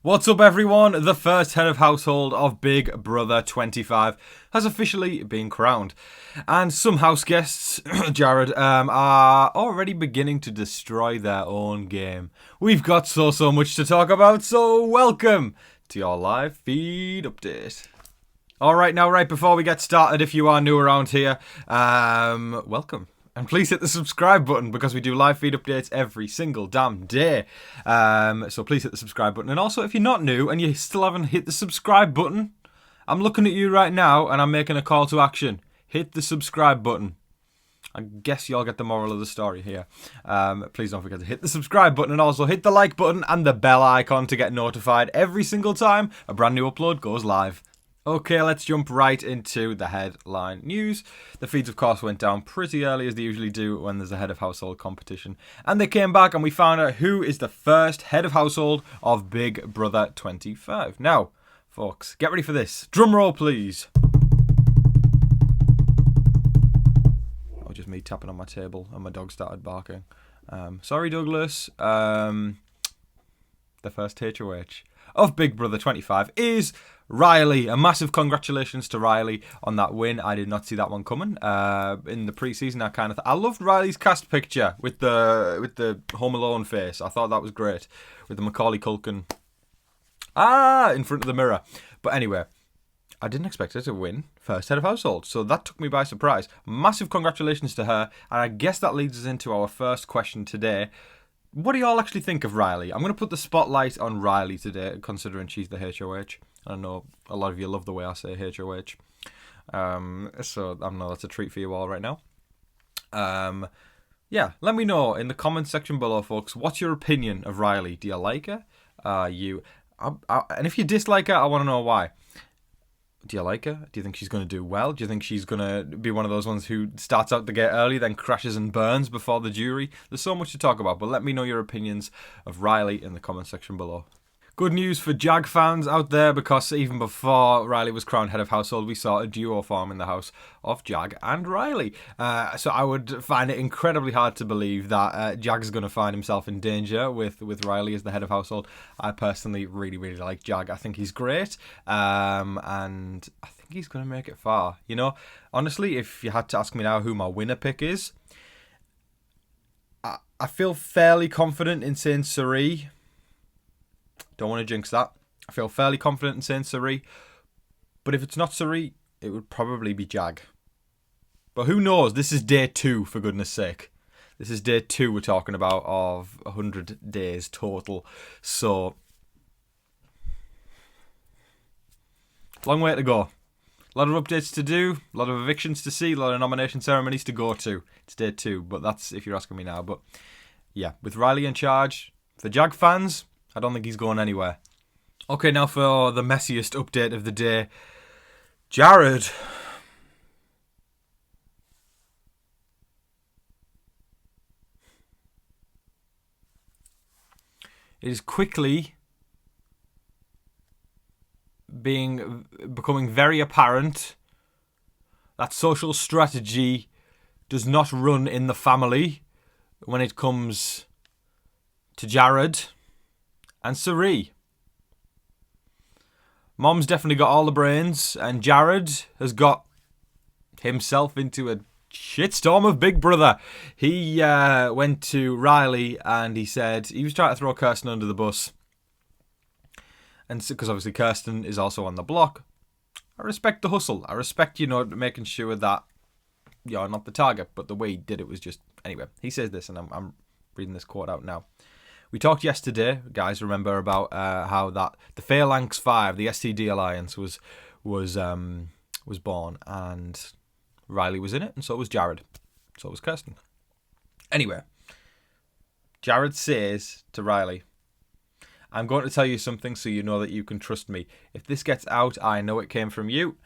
What's up, everyone? The first head of household of Big Brother 25 has officially been crowned. And some house guests, Jared, are already beginning to destroy their own game. We've got so much to talk about, so welcome to your live feed update. Alright, now right before we get started, if you are new around here, welcome. And please hit the subscribe button because we do live feed updates every single damn day. So please hit the subscribe button. And also, if you're not new and you still haven't hit the subscribe button, I'm looking at you right now and I'm making a call to action. Hit the subscribe button. I guess you all get the moral of the story here. Please don't forget to hit the subscribe button and also hit the like button and the bell icon to get notified every single time a brand new upload goes live. Okay, let's jump right into the headline news. The feeds, of course, went down pretty early, as they usually do when there's a head of household competition. And they came back and we found out who is the first head of household of Big Brother 25. Now, folks, get ready for this. Drum roll, please. Oh, just me tapping on my table and my dog started barking. Sorry, Douglas. The first HoH of Big Brother 25 is Riley. A massive congratulations to Riley on that win. I did not see that one coming. In the pre-season, I loved Riley's cast picture with the Home Alone face. I thought that was great with the Macaulay Culkin in front of the mirror. But anyway, I didn't expect her to win first head of household, so that took me by surprise. Massive congratulations to her, and I guess that leads us into our first question today. What do you all actually think of Riley? I'm going to put the spotlight on Riley today, considering she's the HoH. I know a lot of you love the way I say HoH. So I know that's a treat for you all right now. Yeah, let me know in the comment section below, folks. What's your opinion of Riley? Do you like her? And if you dislike her, I want to know why. Do you like her? Do you think she's going to do well? Do you think she's going to be one of those ones who starts out the gate early, then crashes and burns before the jury? There's so much to talk about, but let me know your opinions of Riley in the comment section below. Good news for Jag fans out there, because even before Riley was crowned head of household, we saw a duo form in the house of Jag and Riley. So I would find it incredibly hard to believe that Jag's going to find himself in danger with Riley as the head of household. I personally really like Jag. I think he's great, and I think he's going to make it far. You know, honestly, if you had to ask me now who my winner pick is, I feel fairly confident in saying Cirie. Don't want to jinx that. I feel fairly confident in saying Cirie. But if it's not Cirie, it would probably be Jag. But who knows? This is day 2, for goodness sake. This is day 2 we're talking about of 100 days total. So, long way to go. A lot of updates to do, a lot of evictions to see, a lot of nomination ceremonies to go to. It's day 2, but that's if you're asking me now. But yeah, with Riley in charge, for Jag fans, I don't think he's going anywhere. Okay, now for the messiest update of the day. Jared. It is quickly becoming very apparent that social strategy does not run in the family when it comes to Jared and Cirie. Mom's definitely got all the brains, and Jared has got himself into a shitstorm of Big Brother. He went to Riley and he said he was trying to throw Kirsten under the bus. And because obviously Kirsten is also on the block. I respect the hustle. I respect, making sure that you're not the target. But the way he did it was just... Anyway, he says this, and I'm reading this quote out now. We talked yesterday, guys, remember, about how that the Phalanx 5, the STD alliance, was born, and Riley was in it, and so was Jared. So was Kirsten. Anyway, Jared says to Riley, I'm going to tell you something so you know that you can trust me. If this gets out, I know it came from you.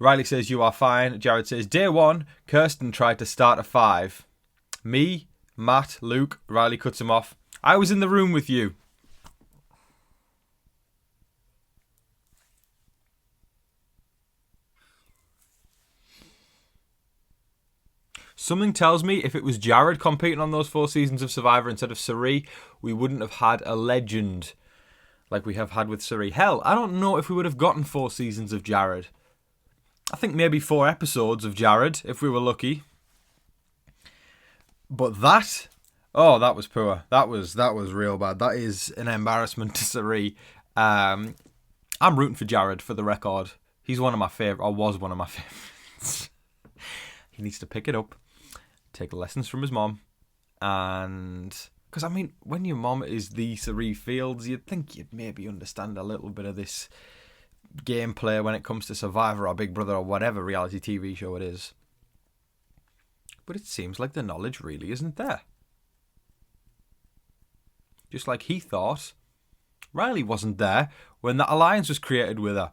Riley says, you are fine. Jared says, day 1, Kirsten tried to start a 5. Me, Matt, Luke, Riley cuts him off. I was in the room with you. Something tells me if it was Jared competing on those 4 seasons of Survivor instead of Cirie, we wouldn't have had a legend like we have had with Suri. Hell, I don't know if we would have gotten 4 seasons of Jared. I think maybe 4 episodes of Jared, if we were lucky. But that was poor. That was real bad. That is an embarrassment to Suri. I'm rooting for Jared, for the record. He's one of my favourite, or was one of my favourites. He needs to pick it up, take lessons from his mom, and... Because, I mean, when your mom is the Suri Fields, you'd think you'd maybe understand a little bit of this gameplay when it comes to Survivor or Big Brother or whatever reality TV show it is. But it seems like the knowledge really isn't there. Just like he thought Riley wasn't there when that alliance was created with her.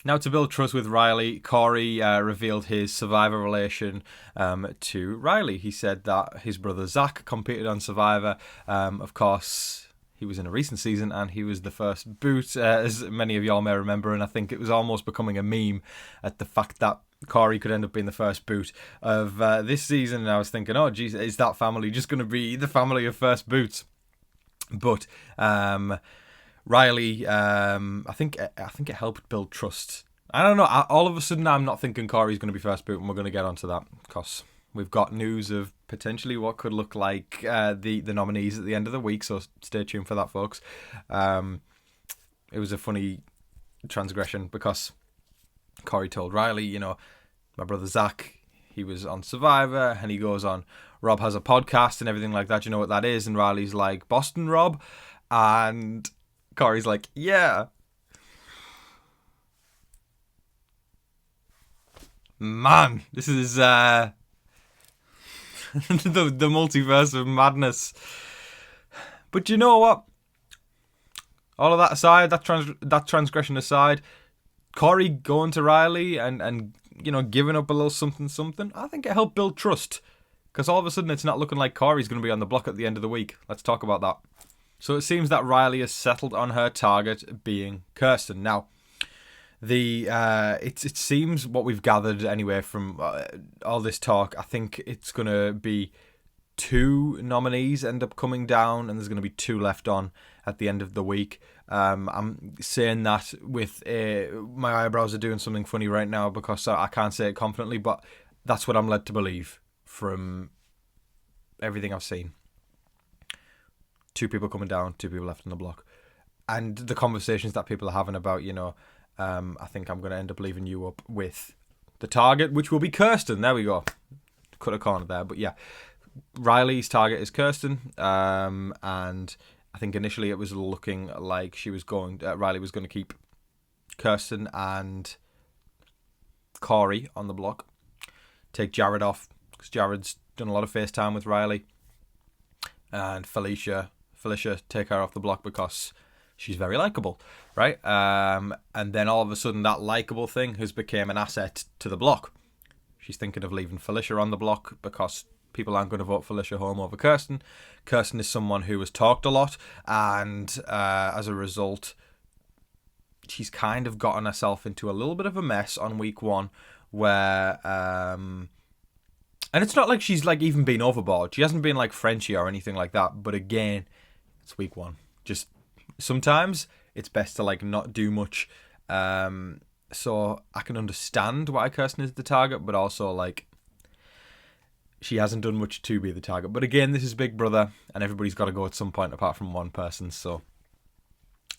Now, to build trust with Riley, Cory revealed his Survivor relation to Riley. He said that his brother Zach competed on Survivor. Of course, he was in a recent season and he was the first boot, as many of y'all may remember. And I think it was almost becoming a meme at the fact that Cory could end up being the first boot of this season. And I was thinking, oh, geez, is that family just going to be the family of first boots? But... Riley, I think it helped build trust. I don't know. All of a sudden, I'm not thinking Cory's going to be first boot, and we're going to get onto that because we've got news of potentially what could look like the nominees at the end of the week. So stay tuned for that, folks. It was a funny transgression because Cory told Riley, you know, my brother Zach, he was on Survivor, and he goes on, Rob has a podcast and everything like that. You know what that is? And Riley's like, Boston Rob, and Cory's like, yeah. Man, this is the multiverse of madness. But you know what? All of that aside, that transgression aside, Cory going to Riley and you know, giving up a little something, I think it helped build trust. Because all of a sudden it's not looking like Cory's going to be on the block at the end of the week. Let's talk about that. So it seems that Riley has settled on her target being Kirsten. Now, it seems what we've gathered anyway from all this talk, I think it's going to be 2 nominees end up coming down and there's going to be 2 left on at the end of the week. I'm saying that with my eyebrows are doing something funny right now because I can't say it confidently, but that's what I'm led to believe from everything I've seen. 2 people coming down, 2 people left on the block. And the conversations that people are having about, you know, I think I'm going to end up leaving you up with the target, which will be Kirsten. There we go. Cut a corner there. But yeah, Riley's target is Kirsten. And I think initially it was looking like Riley was going to keep Kirsten and Cory on the block. Take Jared off, because Jared's done a lot of FaceTime with Riley. And Felicia take her off the block because she's very likable, right? And then all of a sudden that likable thing has become an asset to the block. She's thinking of leaving Felicia on the block because people aren't going to vote Felicia home over Kirsten. Kirsten is someone who has talked a lot, and as a result, she's kind of gotten herself into a little bit of a mess on week 1 where... and it's not like she's like even been overboard. She hasn't been like Frenchie or anything like that. But again, it's week 1. Just sometimes it's best to like not do much. So I can understand why Kirsten is the target, but also like she hasn't done much to be the target. But again, this is Big Brother, and everybody's got to go at some point apart from one person. So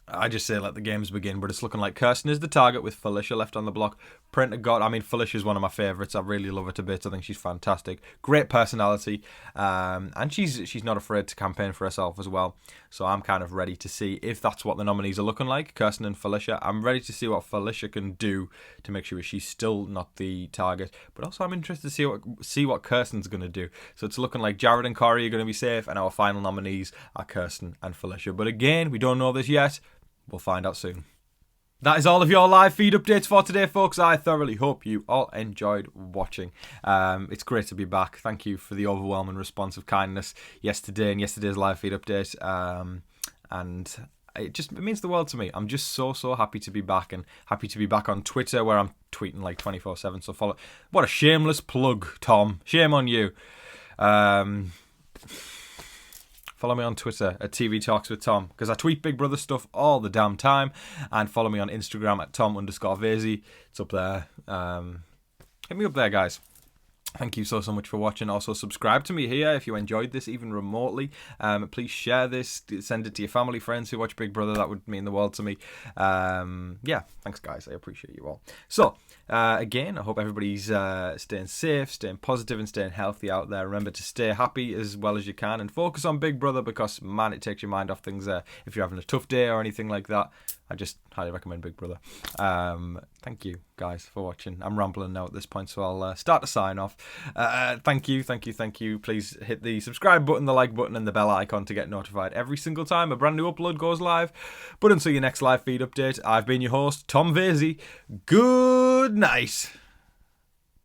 I just say let the games begin, but it's looking like Kirsten is the target with Felicia left on the block. Print to God, I mean, Felicia's one of my favourites. I really love her to bits. I think she's fantastic. Great personality. And she's not afraid to campaign for herself as well. So I'm kind of ready to see if that's what the nominees are looking like, Kirsten and Felicia. I'm ready to see what Felicia can do to make sure she's still not the target. But also I'm interested to see what Kirsten's going to do. So it's looking like Jared and Cory are going to be safe, and our final nominees are Kirsten and Felicia. But again, we don't know this yet. We'll find out soon. That is all of your live feed updates for today, folks. I thoroughly hope you all enjoyed watching. It's great to be back. Thank you for the overwhelming response of kindness yesterday and yesterday's live feed update. And it means the world to me. I'm just so happy to be back, and happy to be back on Twitter where I'm tweeting like 24/7. So follow. What a shameless plug, Tom. Shame on you. Follow me on Twitter at TV Talks with Tom, because I tweet Big Brother stuff all the damn time. And follow me on Instagram at Tom_Vasey. It's up there. Hit me up there, guys. Thank you so much for watching. Also, subscribe to me here if you enjoyed this, even remotely. Please share this. Send it to your family, friends who watch Big Brother. That would mean the world to me. Yeah, thanks, guys. I appreciate you all. So, again, I hope everybody's staying safe, staying positive, and staying healthy out there. Remember to stay happy as well as you can and focus on Big Brother, because, man, it takes your mind off things if you're having a tough day or anything like that. I just highly recommend Big Brother. Thank you, guys, for watching. I'm rambling now at this point, so I'll start to sign off. Thank you. Please hit the subscribe button, the like button, and the bell icon to get notified every single time a brand new upload goes live. But until your next live feed update, I've been your host, Tom Vasey. Good night.